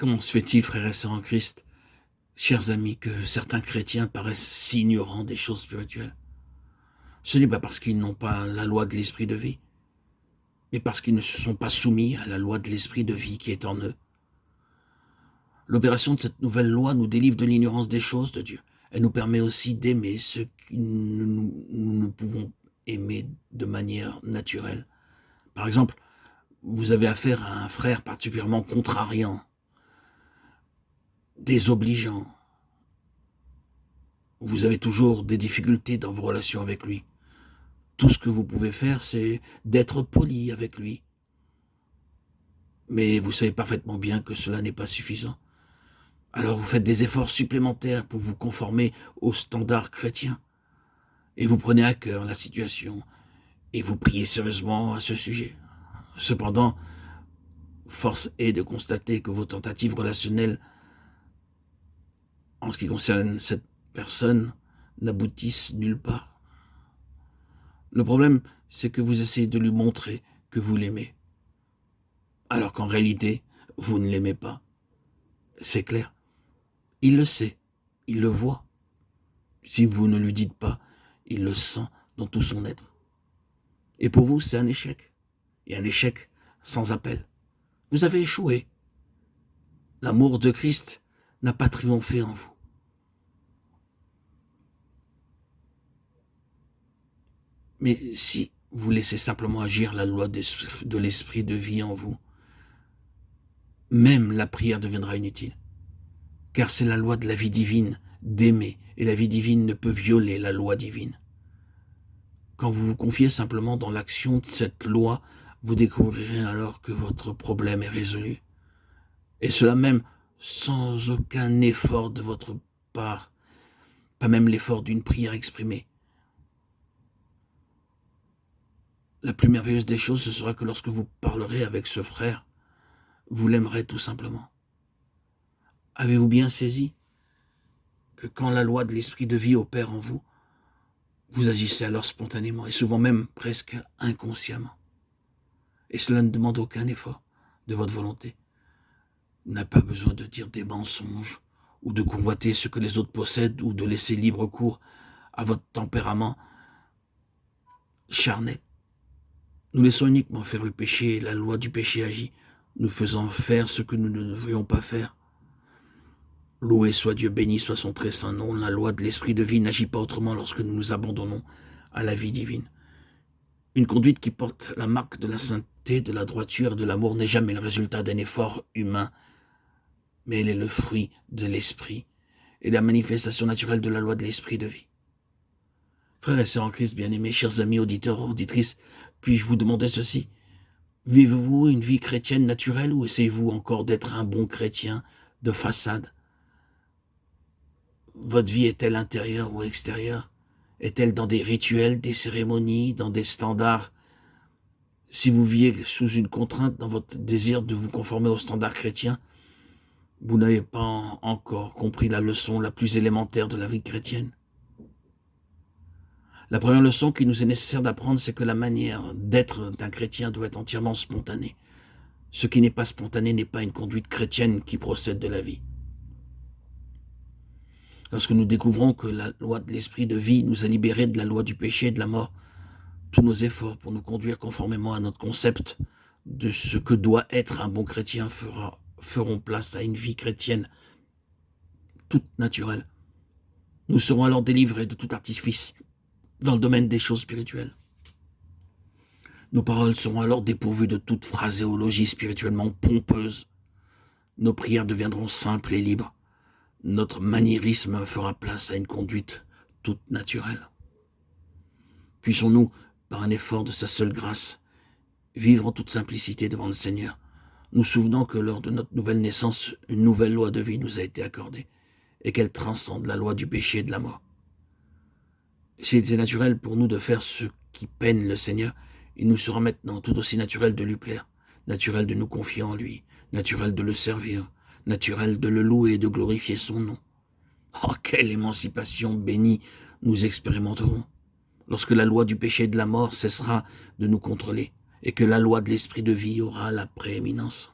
Comment se fait-il, frères et sœurs en Christ, chers amis, que certains chrétiens paraissent si ignorants des choses spirituelles? Ce n'est pas parce qu'ils n'ont pas la loi de l'esprit de vie, mais parce qu'ils ne se sont pas soumis à la loi de l'esprit de vie qui est en eux. L'opération de cette nouvelle loi nous délivre de l'ignorance des choses de Dieu. Elle nous permet aussi d'aimer ceux que nous ne pouvons aimer de manière naturelle. Par exemple, vous avez affaire à un frère particulièrement contrariant, désobligeant. Vous avez toujours des difficultés dans vos relations avec lui. Tout ce que vous pouvez faire, c'est d'être poli avec lui. Mais vous savez parfaitement bien que cela n'est pas suffisant. Alors vous faites des efforts supplémentaires pour vous conformer aux standards chrétiens. Et vous prenez à cœur la situation et vous priez sérieusement à ce sujet. Cependant, force est de constater que vos tentatives relationnelles en ce qui concerne cette personne n'aboutissent nulle part. Le problème, c'est que vous essayez de lui montrer que vous l'aimez, alors qu'en réalité, vous ne l'aimez pas. C'est clair. Il le sait, il le voit. Si vous ne lui dites pas, il le sent dans tout son être. Et pour vous, c'est un échec. Et un échec sans appel. Vous avez échoué. L'amour de Christ n'a pas triomphé en vous. Mais si vous laissez simplement agir la loi de l'esprit de vie en vous, même la prière deviendra inutile. Car c'est la loi de la vie divine d'aimer, et la vie divine ne peut violer la loi divine. Quand vous vous confiez simplement dans l'action de cette loi, vous découvrirez alors que votre problème est résolu. Et cela même sans aucun effort de votre part, pas même l'effort d'une prière exprimée. La plus merveilleuse des choses, ce sera que lorsque vous parlerez avec ce frère, vous l'aimerez tout simplement. Avez-vous bien saisi que quand la loi de l'esprit de vie opère en vous, vous agissez alors spontanément et souvent même presque inconsciemment. Et cela ne demande aucun effort de votre volonté. Vous n'avez pas besoin de dire des mensonges ou de convoiter ce que les autres possèdent ou de laisser libre cours à votre tempérament charnel. Nous laissons uniquement faire le péché et la loi du péché agit, nous faisant faire ce que nous ne devrions pas faire. Loué soit Dieu, béni soit son très saint nom. La loi de l'esprit de vie n'agit pas autrement lorsque nous nous abandonnons à la vie divine. Une conduite qui porte la marque de la sainteté, de la droiture et de l'amour n'est jamais le résultat d'un effort humain, mais elle est le fruit de l'esprit et la manifestation naturelle de la loi de l'esprit de vie. Frères et sœurs en Christ bien-aimés, chers amis auditeurs, auditrices, puis-je vous demander ceci? Vivez-vous une vie chrétienne naturelle ou essayez-vous encore d'être un bon chrétien de façade? Votre vie est-elle intérieure ou extérieure? Est-elle dans des rituels, des cérémonies, dans des standards? Si vous viviez sous une contrainte dans votre désir de vous conformer aux standards chrétiens, vous n'avez pas encore compris la leçon la plus élémentaire de la vie chrétienne. La première leçon qu'il nous est nécessaire d'apprendre, c'est que la manière d'être d'un chrétien doit être entièrement spontanée. Ce qui n'est pas spontané n'est pas une conduite chrétienne qui procède de la vie. Lorsque nous découvrons que la loi de l'esprit de vie nous a libérés de la loi du péché et de la mort, tous nos efforts pour nous conduire conformément à notre concept de ce que doit être un bon chrétien feront place à une vie chrétienne toute naturelle. Nous serons alors délivrés de tout artifice dans le domaine des choses spirituelles. Nos paroles seront alors dépourvues de toute phraséologie spirituellement pompeuse. Nos prières deviendront simples et libres. Notre maniérisme fera place à une conduite toute naturelle. Puissions-nous, par un effort de sa seule grâce, vivre en toute simplicité devant le Seigneur, nous souvenant que lors de notre nouvelle naissance, une nouvelle loi de vie nous a été accordée et qu'elle transcende la loi du péché et de la mort. S'il était naturel pour nous de faire ce qui peine le Seigneur, il nous sera maintenant tout aussi naturel de lui plaire, naturel de nous confier en lui, naturel de le servir, naturel de le louer et de glorifier son nom. Oh, quelle émancipation bénie nous expérimenterons lorsque la loi du péché et de la mort cessera de nous contrôler et que la loi de l'esprit de vie aura la prééminence.